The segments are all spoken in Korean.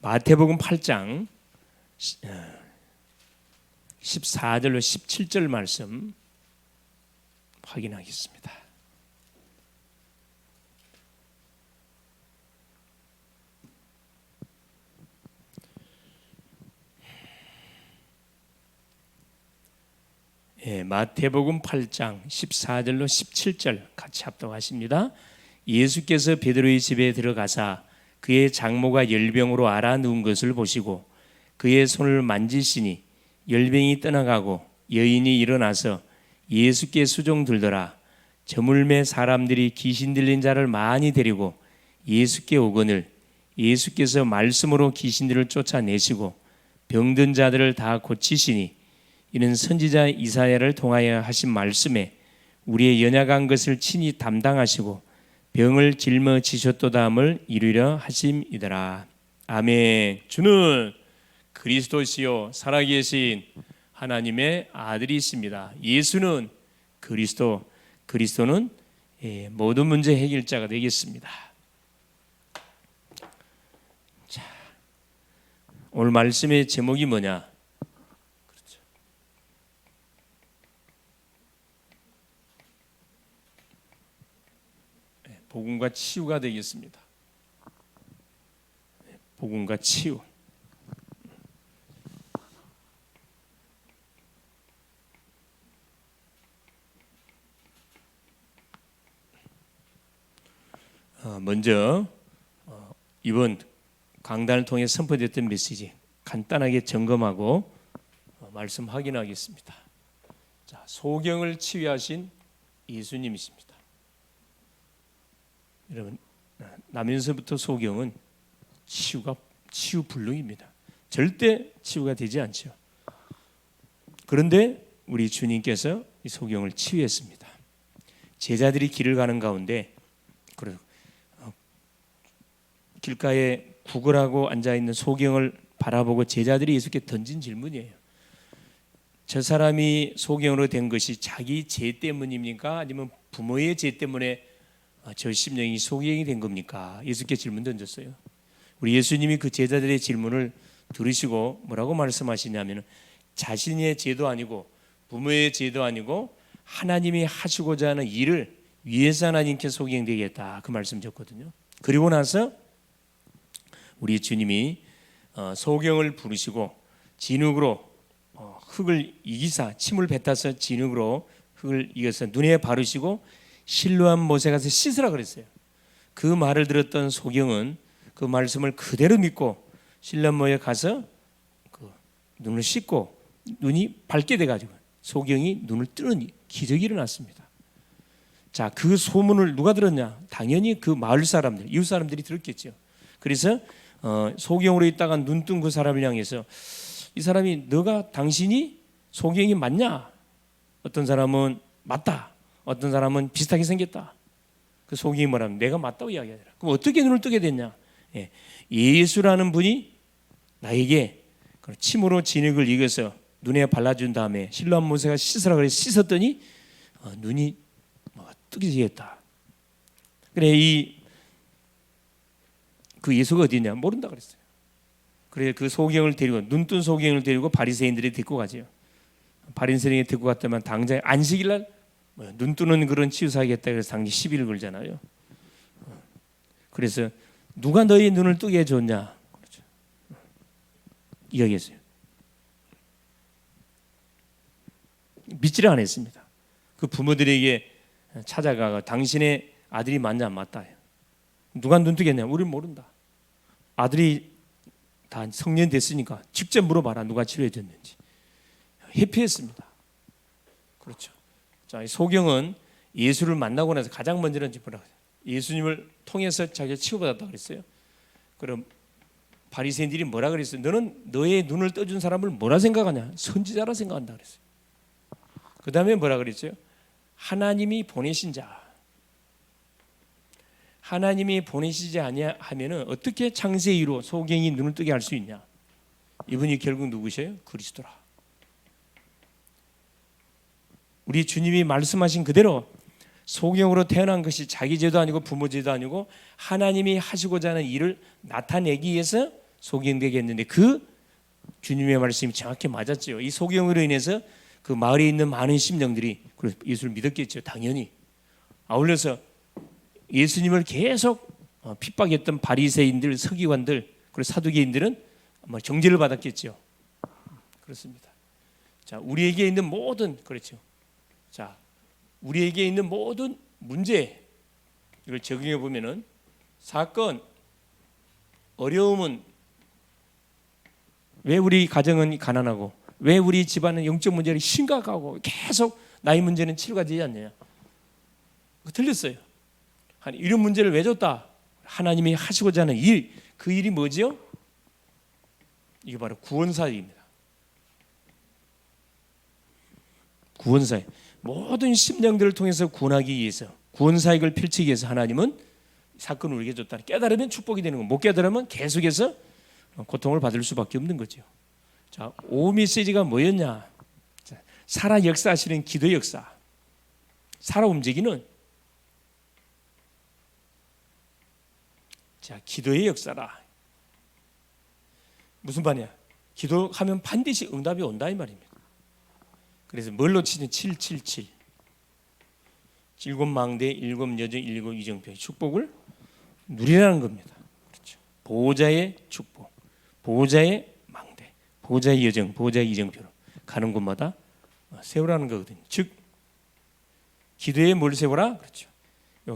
마태복음 8장 14절로 17절 말씀 확인하겠습니다. 마태복음 8장 14절로 17절 같이 합독하십니다. 예수께서 베드로의 집에 들어가사 그의 장모가 열병으로 앓아 누운 것을 보시고 그의 손을 만지시니 열병이 떠나가고 여인이 일어나서 예수께 수종 들더라. 저물매 사람들이 귀신 들린 자를 많이 데리고 예수께 오거늘 예수께서 말씀으로 귀신들을 쫓아내시고 병든 자들을 다 고치시니 이는 선지자 이사야를 통하여 하신 말씀에 우리의 연약한 것을 친히 담당하시고 병을 짊어지셨도다함을 이루려 하심이더라. 아멘. 주는 그리스도시요 살아계신 하나님의 아들이십니다. 예수는 그리스도, 그리스도는 모든 문제 해결자가 되겠습니다. 자, 오늘 말씀의 제목이 뭐냐? 그렇죠. 복음과 치유가 되겠습니다. 복음과 치유. 먼저 이번 강단을 통해 선포됐던 메시지 간단하게 점검하고 말씀 확인하겠습니다. 자, 소경을 치유하신 예수님이십니다. 여러분, 나면서부터 소경은 치유 불능입니다. 절대 치유가 되지 않죠. 그런데 우리 주님께서 이 소경을 치유했습니다. 제자들이 길을 가는 가운데 길가에 구걸하고 앉아있는 소경을 바라보고 제자들이 예수께 던진 질문이에요. 저 사람이 소경으로 된 것이 자기 죄 때문입니까? 아니면 부모의 죄 때문에 저 심령이 소경이 된 겁니까? 예수께 질문 던졌어요. 우리 예수님이 그 제자들의 질문을 들으시고 뭐라고 말씀하시냐면 자신의 죄도 아니고 부모의 죄도 아니고 하나님이 하시고자 하는 일을 위해서 하나님께 소경되겠다 그 말씀 줬거든요. 그리고 나서 우리 주님이 소경을 부르시고 진흙으로 흙을 이기사 침을 뱉어서 진흙으로 흙을 이겨서 눈에 바르시고 실로암 못에 가서 씻으라 그랬어요. 그 말을 들었던 소경은 그 말씀을 그대로 믿고 실로암 못에 가서 그 눈을 씻고 눈이 밝게 돼가지고 소경이 눈을 뜨는 기적이 일어났습니다. 자, 그 소문을 누가 들었냐? 당연히 그 마을 사람들, 이웃 사람들이 들었겠죠. 그래서 소경으로 있다가 눈 뜬 그 사람을 향해서 이 사람이 당신이 소경이 맞냐? 어떤 사람은 맞다. 어떤 사람은 비슷하게 생겼다. 그 소경이 뭐라면 내가 맞다고 이야기하더라. 그럼 어떻게 눈을 뜨게 됐냐? 예수라는 분이 나에게 침으로 진흙을 익어서 눈에 발라준 다음에 실로암 못에가 씻으라 그래서 씻었더니 눈이 뜨게 되었다. 그래 그 예수가 어디냐 모른다 그랬어요. 그래 그 소경을 데리고 눈뜬 소경을 데리고 바리새인들이 데리고 가죠. 바리새인이 데리고 갔다면 당장 안식일날 눈 뜨는 그런 치유사하겠다 그래서 당장 10일 걸잖아요. 그래서 누가 너희 눈을 뜨게 해줬냐 그렇죠. 이야기했어요. 믿지를 않았습니다. 그 부모들에게 찾아가가 당신의 아들이 맞냐 안 맞다 해요. 누가 눈 뜨겠냐? 우리는 모른다. 아들이 다 성년 됐으니까 직접 물어봐라. 누가 치료해 줬는지. 회피했습니다. 그렇죠. 자, 소경은 예수를 만나고 나서 가장 먼저는 뭐라 예수님을 통해서 자기가 치유받았다 그랬어요. 그럼 바리새인들이 뭐라 그랬어요? 너는 너의 눈을 떠준 사람을 뭐라 생각하냐? 선지자라 생각한다 그랬어요. 그 다음에 뭐라 그랬어요? 하나님이 보내신 자. 하나님이 보내시지 아니하면은 어떻게 창세이로 소경이 눈을 뜨게 할 수 있냐? 이분이 결국 누구셔요? 그리스도라. 우리 주님이 말씀하신 그대로 소경으로 태어난 것이 자기 죄도 아니고 부모 죄도 아니고 하나님이 하시고자 하는 일을 나타내기 위해서 소경되게 했는데 그 주님의 말씀이 정확히 맞았죠. 이 소경으로 인해서 그 마을에 있는 많은 심령들이 예수를 믿었겠죠. 당연히. 아울러서 예수님을 계속 핍박했던 바리새인들, 서기관들, 그리고 사두개인들은 아마 정죄를 받았겠죠. 그렇습니다. 자, 우리에게 있는 모든 그렇죠. 자, 우리에게 있는 모든 문제 이걸 적용해 보면은 사건, 어려움은 왜 우리 가정은 가난하고 왜 우리 집안은 영적 문제를 심각하고 계속 나의 문제는 치료가 되지 않느냐? 틀렸어요. 이런 문제를 왜 줬다? 하나님이 하시고자 하는 일, 그 일이 뭐지요? 이게 바로 구원사역입니다. 구원사역. 모든 심령들을 통해서 구원하기 위해서 구원사역을 펼치기 위해서 하나님은 사건을 우리에게 줬다. 깨달으면 축복이 되는 거, 못 깨달으면 계속해서 고통을 받을 수밖에 없는 거죠. 자, 오 메시지가 뭐였냐? 자, 살아 역사하시는 기도 역사, 살아 움직이는 자 기도의 역사라. 무슨 말이야? 기도하면 반드시 응답이 온다 이 말입니다. 그래서 뭘로 치는 777 일곱 망대, 일곱 여정, 일곱 이정표의 축복을 누리라는 겁니다. 그렇죠. 보호자의 축복, 보호자의 망대, 보호자의 여정, 보호자의 이정표로 가는 곳마다 세우라는 거거든요. 즉 기도에 뭘 세워라? 그렇죠.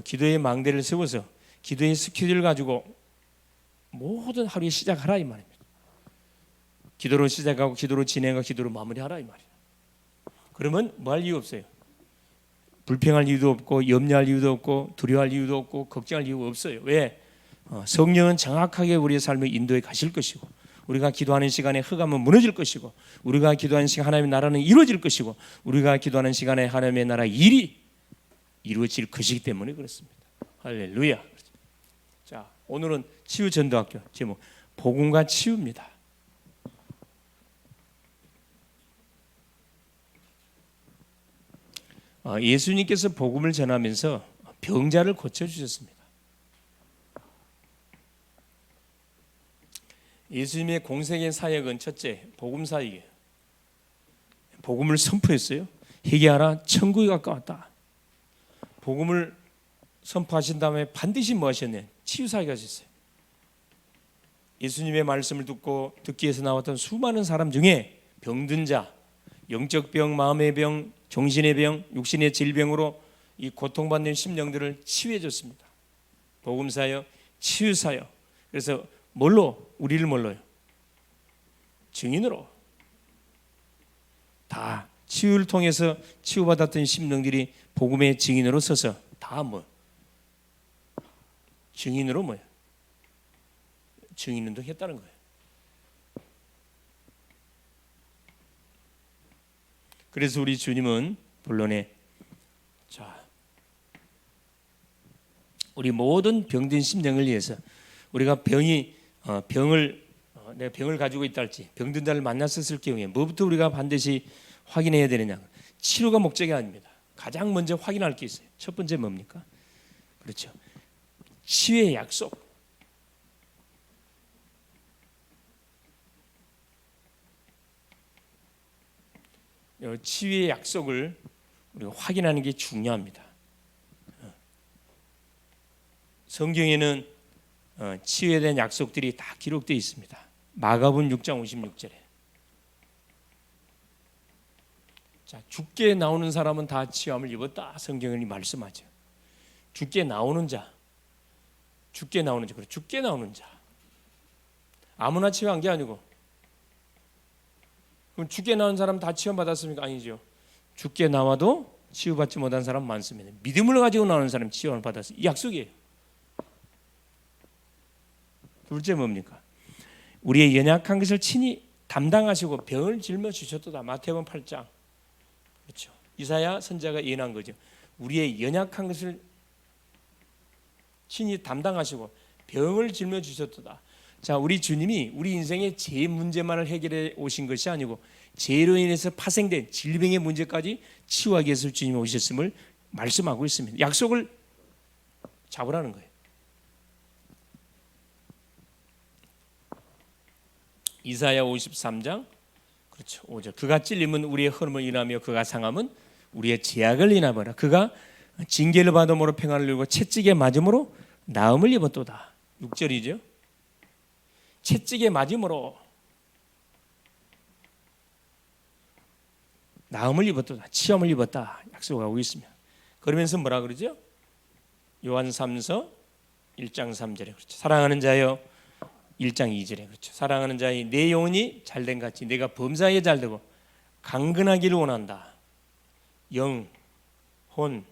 기도의 망대를 세워서 기도의 스케줄을 가지고 모든 하루에 시작하라 이 말입니다. 기도로 시작하고 기도로 진행하고 기도로 마무리하라 이 말이에요. 그러면 뭐 할 이유 없어요. 불평할 이유도 없고 염려할 이유도 없고 두려워할 이유도 없고 걱정할 이유가 없어요. 왜? 성령은 정확하게 우리의 삶을 인도해 가실 것이고 우리가 기도하는 시간에 흑암은 무너질 것이고 우리가 기도하는 시간 하나님의 나라는 이루어질 것이고 우리가 기도하는 시간에 하나님의 나라 일이 이루어질 것이기 때문에 그렇습니다. 할렐루야. 자, 오늘은 치유전도학교 제목 복음과 치유입니다. 예수님께서 복음을 전하면서 병자를 고쳐주셨습니다. 예수님의 공생의 사역은 첫째 복음 사역이에요. 복음을 선포했어요. 회개하라 천국이 가까웠다. 복음을 선포하신 다음에 반드시 뭐 하셨냐? 치유 사역을 하셨어요. 예수님의 말씀을 듣기 위해서 나왔던 수많은 사람 중에 병든 자, 영적 병, 마음의 병, 정신의 병, 육신의 질병으로 이 고통받는 심령들을 치유해 줬습니다. 복음 사역, 치유 사역. 그래서 우리를 뭘로요? 증인으로. 다 치유를 통해서 치유받았던 심령들이 복음의 증인으로 서서 다 증인으로 증인 운동했다는 거예요. 그래서 우리 주님은 본론에 우리 모든 병든 심령을 위해서 우리가 내가 병을 가지고 있다 할지 병든 자를 만났었을 경우에 뭐부터 우리가 반드시 확인해야 되느냐? 치료가 목적이 아닙니다. 가장 먼저 확인할 게 있어요. 첫 번째 뭡니까? 그렇죠. 치유의 약속. 치유의 약속을 우리가 확인하는 게 중요합니다. 성경에는 치유에 대한 약속들이 다 기록되어 있습니다. 마가복음 6장 56절에 죽게 나오는 사람은 다 치유함을 입었다. 성경이 말씀하죠. 죽게 나오는 자. 그래. 죽게 나오는 자. 아무나 치유한 게 아니고. 그럼 죽게 나온 사람 다 치유받았습니까? 아니죠. 죽게 나와도 치유받지 못한 사람 많습니다. 믿음을 가지고 나오는 사람 치유를 받았어요. 이 약속이에요. 둘째 뭡니까? 우리의 연약한 것을 친히 담당하시고 병을 짊어지셨도다. 마태복음 8장. 그렇죠. 이사야 선지자가 예언한 거죠. 우리의 연약한 것을 친히 담당하시고 병을 짊어지셨도다. 자, 우리 주님이 우리 인생의 죄 문제만을 해결해 오신 것이 아니고 죄로 인해서 파생된 질병의 문제까지 치유하기 위해서 주님이 오셨음을 말씀하고 있습니다. 약속을 잡으라는 거예요. 이사야 53장 그렇죠. 5절. 그가 찔림은 우리의 허름을 인하며 그가 상함은 우리의 죄악을 인하보라. 그가 징계를 받음으로 평안을 누리고 채찍에 맞음으로 나음을 입었도다. 6절이죠. 채찍에 맞음으로 나음을 입었도다. 치험을 입었다. 약속하고 있습니다. 그러면서 뭐라 그러죠? 요한 3서 1장 3절에 그렇죠. 사랑하는 자여 1장 2절에 그렇죠. 사랑하는 자여 내 영혼이 잘된 같이 내가 범사에 잘되고 강건하기를 원한다. 영, 혼,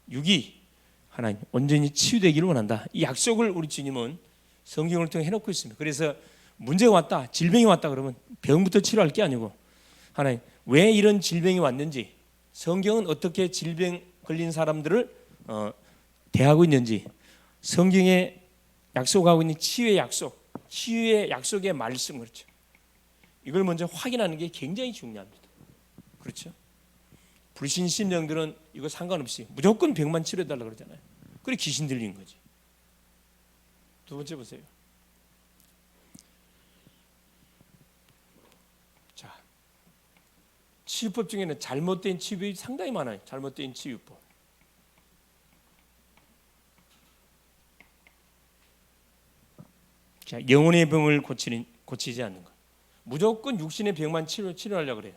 육이 하나님 온전히 치유되기를 원한다. 이 약속을 우리 주님은 성경을 통해 해놓고 있습니다. 그래서 문제가 왔다, 질병이 왔다 그러면 병부터 치료할 게 아니고 하나님 왜 이런 질병이 왔는지, 성경은 어떻게 질병 걸린 사람들을 대하고 있는지, 성경에 약속하고 있는 치유의 약속, 치유의 약속의 말씀, 그렇죠. 이걸 먼저 확인하는 게 굉장히 중요합니다. 그렇죠. 불신신령들은 이거 상관없이 무조건 병만 치료해달라고 그러잖아요. 그래 귀신 들린 거지. 두 번째 보세요. 자, 치유법 중에는 잘못된 치유법이 상당히 많아요. 잘못된 치유법. 자, 영혼의 병을 고치지 않는 것. 무조건 육신의 병만 치료하려고 그래요.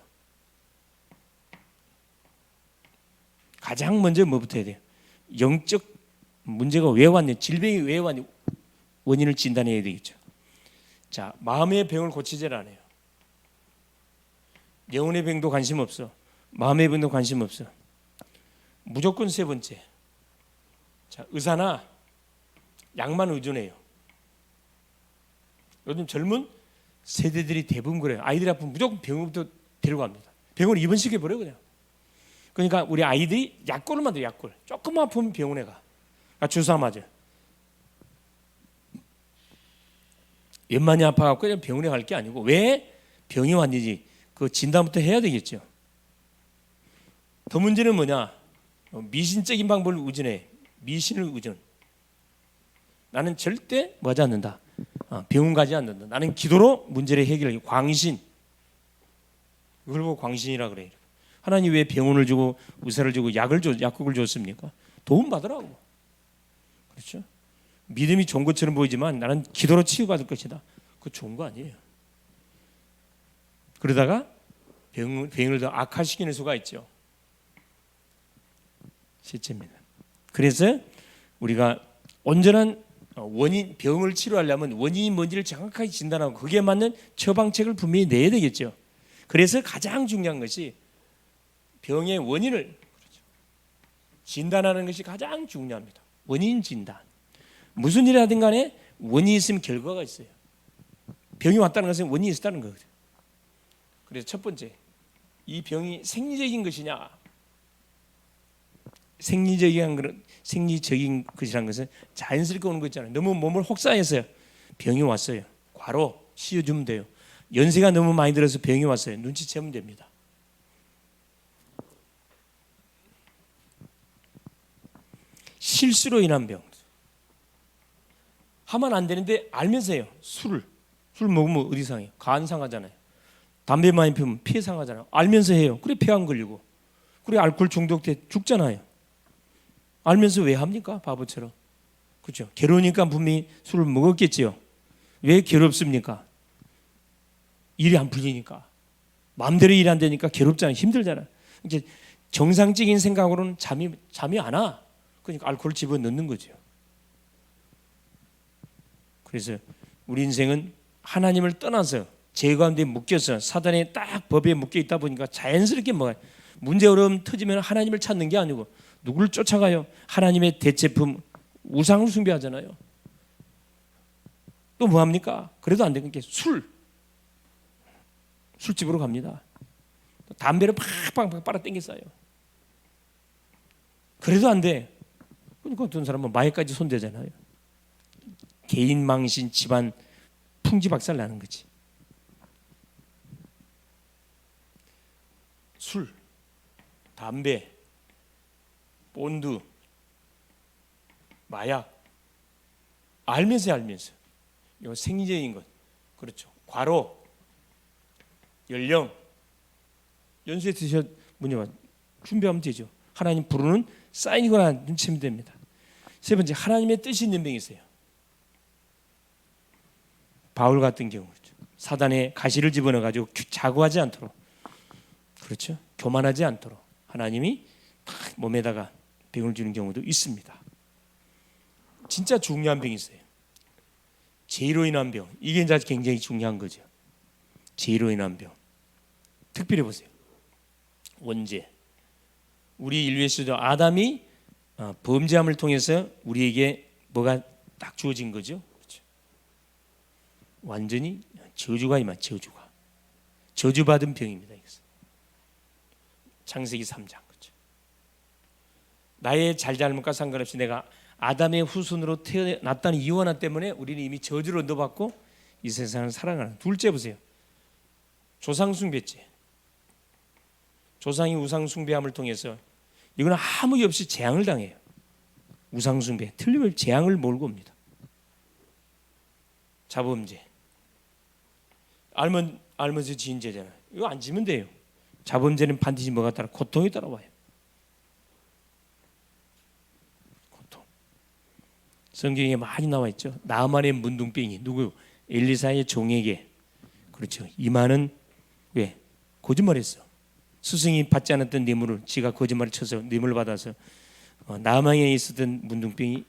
가장 먼저 뭐부터 해야 돼요? 영적 문제가 왜 왔냐, 질병이 왜 왔냐, 원인을 진단해야 되겠죠. 자, 마음의 병을 고치지 않아요. 영혼의 병도 관심 없어. 마음의 병도 관심 없어. 무조건 세 번째. 자, 의사나 약만 의존해요. 요즘 젊은 세대들이 대부분 그래요. 아이들이 아프면 무조건 병원부터 데려갑니다. 병원에 입원시켜버려요 그냥. 그러니까 우리 아이들이 약골을 만들어요. 약골. 조금만 아프면 병원에 가. 주사 맞아요. 웬만히 아파갖고 그냥 병원에 갈 게 아니고 왜 병이 왔는지 그 진단부터 해야 되겠죠. 더 문제는 뭐냐? 미신적인 방법을 의존해. 미신을 의존. 나는 절대 뭐하지 않는다. 병원 가지 않는다. 나는 기도로 문제를 해결해. 광신. 이걸 보고 광신이라 그래요. 하나님 왜 병원을 주고 의사를 주고 약국을 줬습니까? 도움 받으라고. 그렇죠? 믿음이 좋은 것처럼 보이지만 나는 기도로 치유받을 것이다. 그거 좋은 거 아니에요. 그러다가 병을 더 악화시키는 수가 있죠. 실제입니다. 그래서 우리가 온전한 원인, 병을 치료하려면 원인이 뭔지를 정확하게 진단하고 그게 맞는 처방책을 분명히 내야 되겠죠. 그래서 가장 중요한 것이 병의 원인을 진단하는 것이 가장 중요합니다. 원인 진단. 무슨 일이 하든 간에 원인이 있으면 결과가 있어요. 병이 왔다는 것은 원인이 있었다는 거거든요. 그래서 첫 번째, 이 병이 생리적인 것이냐? 생리적인 것이라는 것은 자연스럽게 오는 거 있잖아요. 너무 몸을 혹사해서 병이 왔어요. 과로 씌워주면 돼요. 연세가 너무 많이 들어서 병이 왔어요. 눈치채면 됩니다. 실수로 인한 병. 하면 안 되는데 알면서 해요. 술 먹으면 어디 상해요? 간 상하잖아요. 담배 많이 피우면 폐 상하잖아요. 알면서 해요. 그래 폐 안 걸리고. 그래 알코올 중독돼 죽잖아요. 알면서 왜 합니까? 바보처럼. 그렇죠? 괴로우니까 분명히 술을 먹었겠지요. 왜 괴롭습니까? 일이 안 풀리니까. 마음대로 일 안 되니까 괴롭잖아요. 힘들잖아요. 이제 정상적인 생각으로는 잠이 안 와. 그러니까 알코올 집어넣는 거죠. 그래서 우리 인생은 하나님을 떠나서 죄 가운데 묶여서 사단의 딱 법에 묶여 있다 보니까 자연스럽게 문제 어려움 터지면 하나님을 찾는 게 아니고 누구를 쫓아가요? 하나님의 대체품 우상을 숭배하잖아요. 또 뭐합니까? 그래도 안 되는 게 술집으로 갑니다. 담배를 팍팍 빨아 당겼어요. 그래도 안 돼. 그러니까 어떤 사람은 마약까지 손대잖아요. 개인 망신, 집안 풍지박살 나는 거지. 술, 담배, 본드, 마약 알면서 이거 생리적인 것. 그렇죠. 과로, 연령, 연수에 드셔 뭐냐 준비하면 되죠. 하나님 부르는 사인이거나 눈치면 됩니다. 세 번째, 하나님의 뜻이 있는 병이 있어요. 바울 같은 경우 그렇죠. 사단의 가시를 집어넣어 가지고 자고하지 않도록, 그렇죠. 교만하지 않도록 하나님이 몸에다가 병을 주는 경우도 있습니다. 진짜 중요한 병이 있어요. 죄로 인한 병. 이게 이제 굉장히 중요한 거죠. 죄로 인한 병. 특별히 보세요. 원죄. 우리 인류의 수도 아담이 범죄함을 통해서 우리에게 뭐가 딱 주어진 거죠. 그렇죠? 완전히 저주가 임한 저주가. 저주받은 병입니다. 이것은. 창세기 3장. 그렇죠? 나의 잘잘못과 상관없이 내가 아담의 후손으로 태어났다는 이유 하나 때문에 우리는 이미 저주를 얻어받고 이 세상을 살아가는. 둘째 보세요. 조상 숭배죄. 조상이 우상 숭배함을 통해서 이건 아무 이유 없이 재앙을 당해요. 우상 숭배 틀림없이 재앙을 몰고 옵니다. 자범죄. 알면서 지은 죄잖아요. 이거 안 지면 돼요. 자범죄는 반드시 뭐가 따라 고통이 따라와요. 고통. 성경에 많이 나와 있죠. 나만의 문둥병이 누구? 엘리사의 종에게. 그렇죠. 이만은 왜? 거짓말했어. 스승이 받지 않았던 뇌물을 지가 거짓말을 쳐서 뇌물을 받아서 나만에 있었던 문둥병이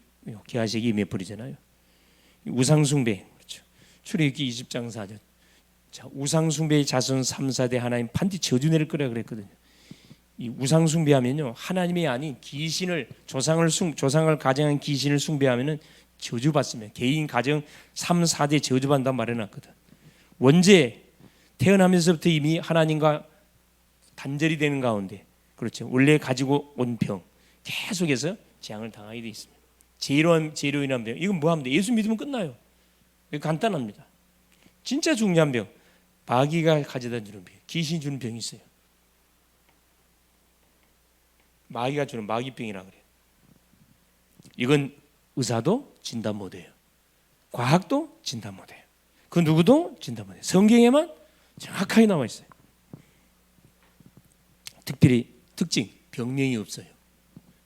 게하시에게 임해버리잖아요. 우상숭배. 그렇죠. 출애굽기 20장 4절. 자, 우상숭배의 자손 3, 4대 하나님 반드시 저주 내릴 거라 그랬거든요. 이 우상숭배하면요 하나님이 아닌 귀신을 조상을 가정한 귀신을 숭배하면은 저주받습니다. 개인 가정 3, 4대 저주받는다 말해놨거든. 원죄 태어나면서부터 이미 하나님과 단절이 되는 가운데 그렇죠. 원래 가지고 온 병 계속해서 재앙을 당하게 되어 있습니다. 죄로 인한 병 이건 뭐 하면 돼? 예수 믿으면 끝나요. 이거 간단합니다. 진짜 중요한 병 마귀가 가져다 주는 병, 귀신이 주는 병이 있어요. 마귀가 주는 마귀병이라 그래요. 이건 의사도 진단 못해요. 과학도 진단 못해요. 그 누구도 진단 못해요. 성경에만 정확하게 나와 있어요. 특별히 특징 병명이 없어요.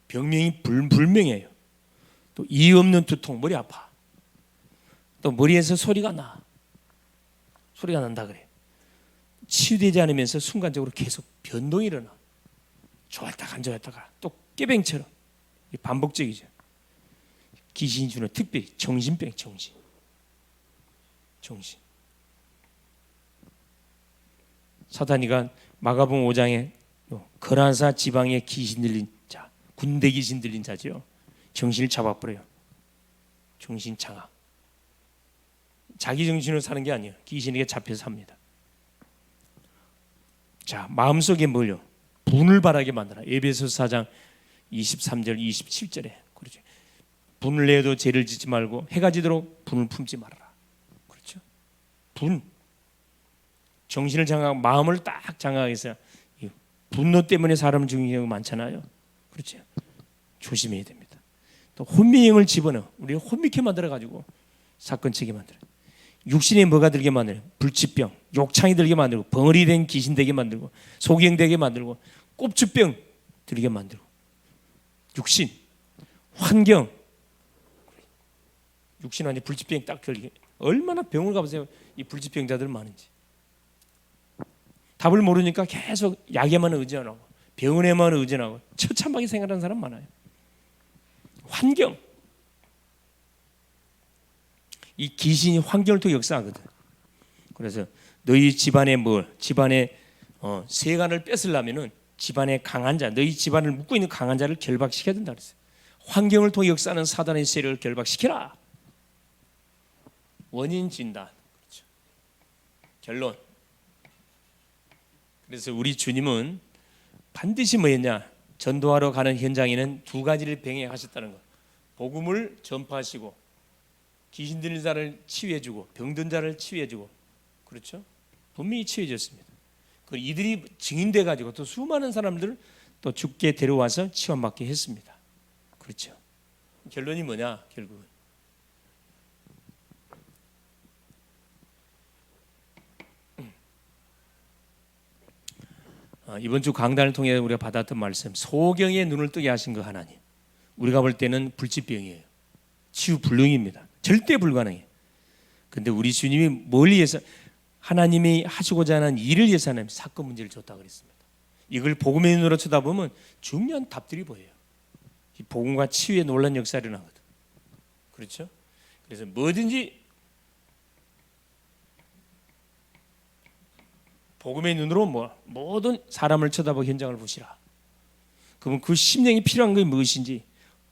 병명이 불명해요. 또 이유 없는 두통, 머리 아파. 또 머리에서 소리가 난다 그래. 치유되지 않으면서 순간적으로 계속 변동이 일어나. 좋았다가 안 좋았다가 또 깨뱅처럼 반복적이죠. 귀신이 주는 특별히 정신병, 정신. 사탄이가 마가복음 5장에 거라사 지방에 귀신 들린 자, 군대 귀신 들린 자죠. 정신을 잡아버려요. 정신 장악. 자기 정신으로 사는 게 아니에요. 귀신에게 잡혀서 삽니다. 자, 마음속에 뭘요? 분을 바라게 만들어. 에베소서 4장 23절 27절에 그렇죠. 분을 내어도 죄를 짓지 말고 해가 지도록 분을 품지 말아라. 그렇죠? 분. 정신을 장악, 마음을 딱 장악해서 분노 때문에 사람을 죽이는 경우가 많잖아요. 그렇죠? 조심해야 됩니다. 또 혼미형을 집어넣어. 우리가 혼미케 만들어가지고 사건 치게 만들어요. 육신에 뭐가 들게 만들어요? 불치병, 욕창이 들게 만들고 벙어리 된 귀신 되게 만들고 소경되게 만들고 꼽주병 들게 만들고 육신, 환경 육신 안에 불치병 딱 걸리게 얼마나 병을 가보세요. 이 불치병자들 많은지 답을 모르니까 계속 약에만 의존하고 병원에만 의존하고 처참하게 생각하는 사람 많아요. 환경 이 귀신이 환경을 통해 역사하거든. 그래서 너희 집안에 집안의 세간을 뺏으려면은 집안의 강한 자, 너희 집안을 묶고 있는 강한 자를 결박시켜야 된다 그랬어요. 환경을 통해 역사하는 사단의 세력을 결박시켜라. 원인 진단. 그렇죠. 결론. 그래서 우리 주님은 반드시 뭐였냐? 전도하러 가는 현장에는 두 가지를 병행하셨다는 것. 복음을 전파하시고 귀신 들린 자를 치유해주고 병든 자를 치유해주고 그렇죠? 분명히 치유해줬습니다. 그 이들이 증인돼 가지고 또 수많은 사람들을 또 죽게 데려와서 치유받게 했습니다. 그렇죠? 결론이 뭐냐? 결국은 이번 주 강단을 통해 우리가 받았던 말씀, 소경의 눈을 뜨게 하신 그 하나님, 우리가 볼 때는 불치병이에요. 치유 불능입니다. 절대 불가능해요. 근데 우리 주님이 뭘 위해서, 하나님이 하시고자 하는 일을 위해서 하나님 사건 문제를 줬다 그랬습니다. 이걸 복음의 눈으로 쳐다보면 중요한 답들이 보여요. 이 복음과 치유의 놀라운 역사를 일어나거든. 그렇죠? 그래서 뭐든지 복음의 눈으로 모든 사람을 쳐다보고 현장을 보시라. 그러면 그 심령이 필요한 것이 무엇인지,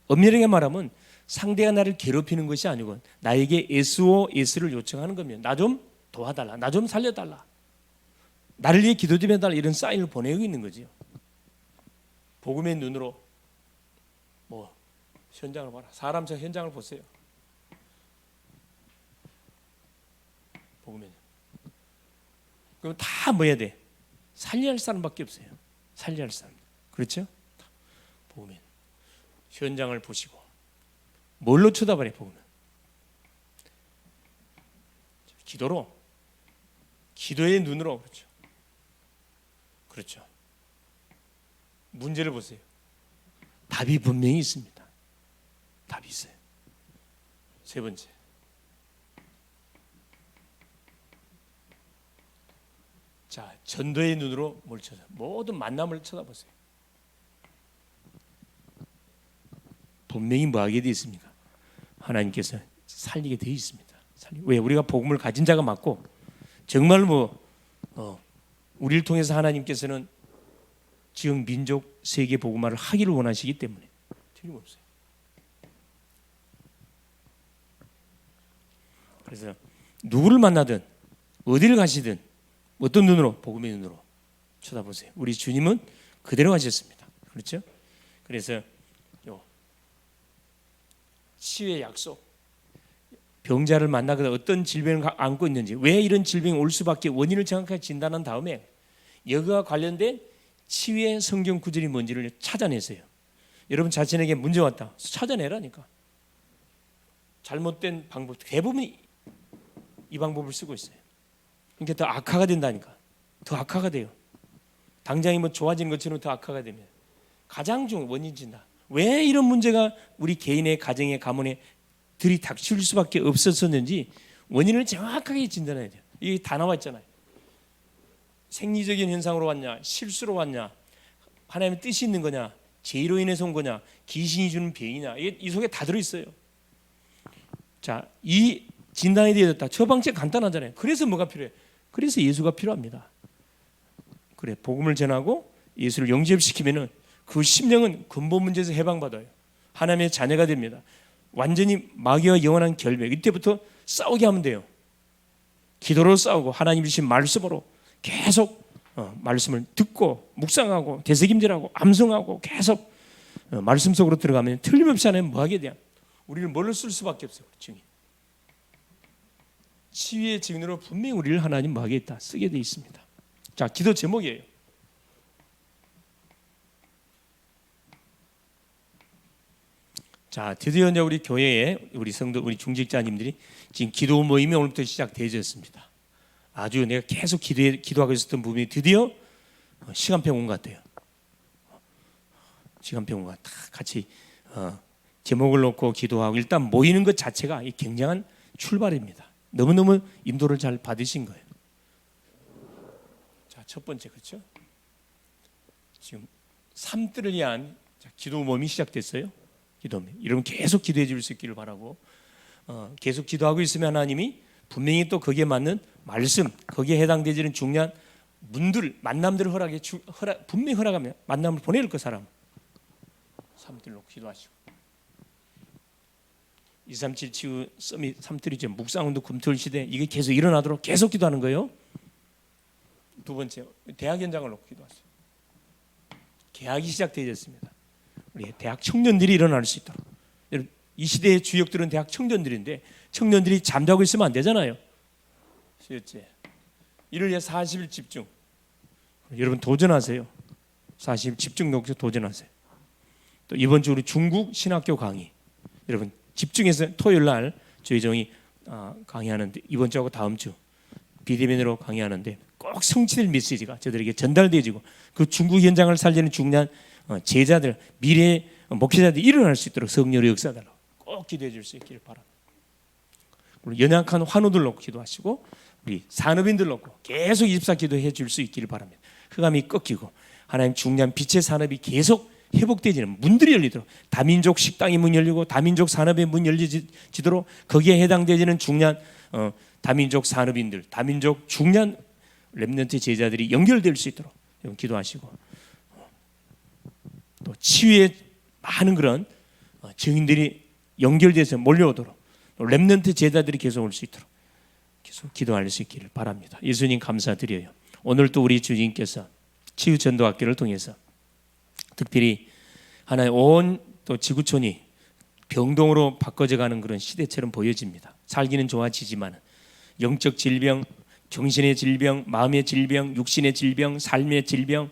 엄밀하게 말하면 상대가 나를 괴롭히는 것이 아니고 나에게 SOS를 요청하는 거면 나 좀 도와달라, 나 좀 살려달라, 나를 위해 기도 좀 해달라, 이런 사인을 보내고 있는 거죠. 복음의 눈으로 현장을 봐라. 사람처럼 현장을 보세요. 복음의 눈. 그럼 다 뭐 해야 돼? 살려야 할 사람밖에 없어요. 살려야 할 사람. 그렇죠? 복음의 눈. 현장을 보시고 뭘로 쳐다봐요? 복음은 기도로, 기도의 눈으로. 그렇죠? 그렇죠. 문제를 보세요. 답이 분명히 있습니다. 답이 있어요. 세 번째, 자, 전도의 눈으로 뭘 쳐다, 모든 만남을 쳐다보세요. 분명히 뭐하게 되어 있습니까? 하나님께서 살리게 되어 있습니다. 왜? 우리가 복음을 가진 자가 맞고 정말 우리를 통해서 하나님께서는 지역, 민족, 세계 복음화를 하기를 원하시기 때문에 틀림없어요. 그래서 누구를 만나든 어디를 가시든 어떤 눈으로? 복음의 눈으로 쳐다보세요. 우리 주님은 그대로 가셨습니다. 그렇죠? 그래서 치유의 약속, 병자를 만나거나 어떤 질병을 안고 있는지, 왜 이런 질병이 올 수밖에, 원인을 정확하게 진단한 다음에 여기와 관련된 치유의 성경 구절이 뭔지를 찾아내세요. 여러분 자신에게 문제 왔다, 찾아내라니까. 잘못된 방법, 대부분 이 방법을 쓰고 있어요. 그러니까 더 악화가 된다니까. 더 악화가 돼요. 당장이 좋아지는 것처럼 더 악화가 되면 가장 중 원인 진단. 왜 이런 문제가 우리 개인의 가정의 가문에 들이닥칠 수밖에 없었는지 원인을 정확하게 진단해야 돼요. 이게 다 나와 있잖아요. 생리적인 현상으로 왔냐, 실수로 왔냐, 하나님의 뜻이 있는 거냐, 죄로 인해서 온 거냐, 귀신이 주는 병이냐, 이 속에 다 들어있어요. 자, 이 진단이 되어졌다. 처방책 간단하잖아요. 그래서 뭐가 필요해? 그래서 예수가 필요합니다. 그래, 복음을 전하고 예수를 영접시키면은 그 심령은 근본 문제에서 해방받아요. 하나님의 자녀가 됩니다. 완전히 마귀와 영원한 결별. 이때부터 싸우게 하면 돼요. 기도로 싸우고 하나님 주신 말씀으로 계속 말씀을 듣고 묵상하고 되새김질하고 암송하고 계속 말씀 속으로 들어가면 틀림없이 하나님 뭐하게 돼요? 우리를 뭘로 쓸 수밖에 없어요. 증인. 치유의 증인으로 분명히 우리를 하나님 뭐하게 있다? 쓰게 돼 있습니다. 자, 기도 제목이에요. 자, 드디어 이제 우리 교회에 우리 성도, 우리 중직자님들이 지금 기도 모임이 오늘부터 시작되어졌습니다. 아주 내가 계속 기도하고 있었던 부분이 드디어 시간표 온 것 같아요. 시간표 온 것 같아. 같이 제목을 놓고 기도하고 일단 모이는 것 자체가 굉장한 출발입니다. 너무너무 인도를 잘 받으신 거예요. 자, 첫 번째, 그렇죠? 지금 삶들을 위한 기도 모임이 시작됐어요. 기도하면 여러분 계속 기도해 줄 수 있기를 바라고, 계속 기도하고 있으면 하나님이 분명히 또 거기에 맞는 말씀, 거기에 해당되지는 중요한 문들, 만남들을 분명히 허락하면 만남을 보낼 거. 사람 삶들로 기도하시고 237 치유 서밋 삶들이죠. 묵상운동 금토일 시대, 이게 계속 일어나도록 계속 기도하는 거예요. 두 번째, 대학 현장을 놓고 기도하세요. 개학이 시작되었습니다. 우리 대학 청년들이 일어날 수 있도록. 이 시대의 주역들은 대학 청년들인데 청년들이 잠자고 있으면 안 되잖아요. 셋째, 이를 위해 40일 집중. 여러분 도전하세요. 40일 집중 녹색 도전하세요. 또 이번 주 우리 중국 신학교 강의, 여러분 집중해서 토요일 날 저희 정이 강의하는데, 이번 주하고 다음 주 비대면으로 강의하는데 꼭 성취될 메시지가 저들에게 전달되어지고 그 중국 현장을 살리는 중요한 제자들, 미래의 목회자들이 일어날 수 있도록 성령의 역사달라고 꼭 기도해 줄 수 있기를 바랍니다. 연약한 환우들 놓고 기도하시고 우리 산업인들 놓고 계속 24 기도해 줄 수 있기를 바랍니다. 흑암이 꺾이고 하나님 중요한 빛의 산업이 계속 회복되지는 문들이 열리도록 다민족 식당의 문 열리고 다민족 산업의 문 열리지도록 거기에 해당되지는 중요한 다민족 산업인들, 다민족 중요한 렘넌트 제자들이 연결될 수 있도록 기도하시고 또 치유의 많은 그런 증인들이 연결돼서 몰려오도록 렘넌트 제자들이 계속 올 수 있도록 계속 기도할 수 있기를 바랍니다. 예수님 감사드려요. 오늘 또 우리 주님께서 치유 전도학교를 통해서 특별히 하나의 온 또 지구촌이 병동으로 바꿔져가는 그런 시대처럼 보여집니다. 살기는 좋아지지만 영적 질병, 정신의 질병, 마음의 질병, 육신의 질병, 삶의 질병,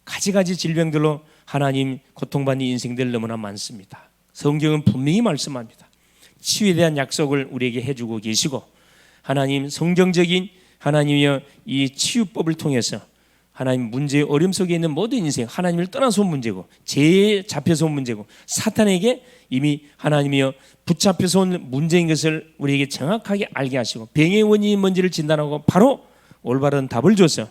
가지가지 질병들로 하나님 고통받는 인생들 너무나 많습니다. 성경은 분명히 말씀합니다. 치유에 대한 약속을 우리에게 해주고 계시고 하나님 성경적인 하나님의 이 치유법을 통해서 하나님 문제의 어려움 속에 있는 모든 인생 하나님을 떠나서 온 문제고 죄에 잡혀서 온 문제고 사탄에게 이미 하나님이여 붙잡혀서 온 문제인 것을 우리에게 정확하게 알게 하시고 병의 원인이 뭔지를 진단하고 바로 올바른 답을 줘서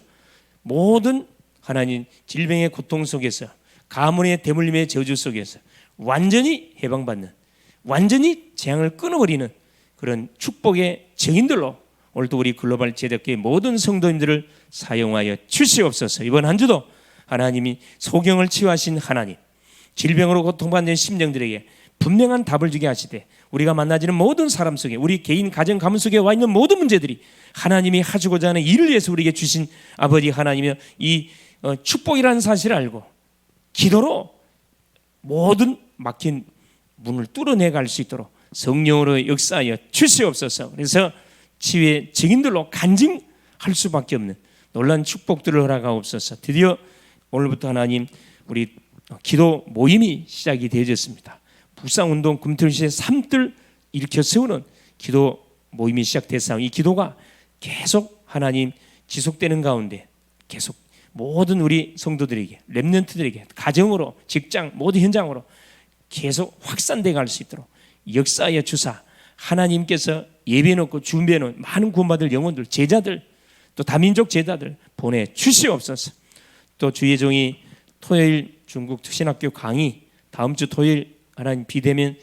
모든 하나님 질병의 고통 속에서 가문의 대물림의 저주 속에서 완전히 해방받는 완전히 재앙을 끊어버리는 그런 축복의 증인들로 오늘도 우리 글로벌 제대교회 모든 성도님들을 사용하여 주시옵소서. 이번 한 주도 하나님이 소경을 치유하신 하나님, 질병으로 고통받는 심령들에게 분명한 답을 주게 하시되 우리가 만나지는 모든 사람 속에 우리 개인 가정 가문 속에 와 있는 모든 문제들이 하나님이 하시고자 하는 일을 위해서 우리에게 주신 아버지 하나님의 이 축복이라는 사실을 알고 기도로 모든 막힌 문을 뚫어내갈 수 있도록 성령으로 역사하여 주시옵소서. 그래서 치유의 증인들로 간증할 수밖에 없는 놀라운 축복들을 허락하옵소서. 드디어 오늘부터 하나님 우리 기도 모임이 시작이 되어졌습니다. 묵상운동 금토일시에 삶들 일으켜 세우는 기도 모임이 시작됐사오니 이 기도가 계속 하나님 지속되는 가운데 계속 모든 우리 성도들에게 렘넌트들에게 가정으로 직장 모든 현장으로 계속 확산되어 갈 수 있도록 역사하여 주사 하나님께서 예배해놓고 준비해놓은 많은 구원받을 영혼들 제자들 또 다민족 제자들 보내주시옵소서. 또 주의 종이 토요일 중국 신학교 강의 다음 주 토요일 하나님 비대면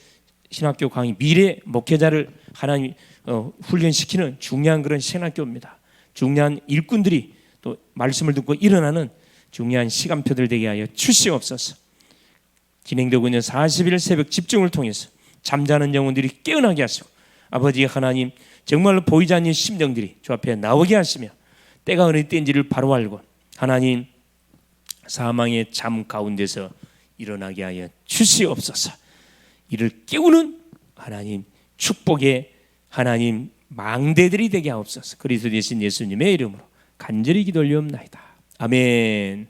신학교 강의 미래 목회자를 하나님 훈련시키는 중요한 그런 신학교입니다. 중요한 일꾼들이 또 말씀을 듣고 일어나는 중요한 시간표들 되게 하여 주시옵소서. 진행되고 있는 40일 새벽 집중을 통해서 잠자는 영혼들이 깨어나게 하시고 아버지 하나님 정말로 보이지 않는 심령들이 주 앞에 나오게 하시며 때가 어느 때인지를 바로 알고 하나님 사망의 잠 가운데서 일어나게 하여 주시옵소서. 이를 깨우는 하나님 축복의 하나님 망대들이 되게 하옵소서. 그리스도 되신 예수님의 이름으로 간절히 기도 올리옵나이다. 아멘.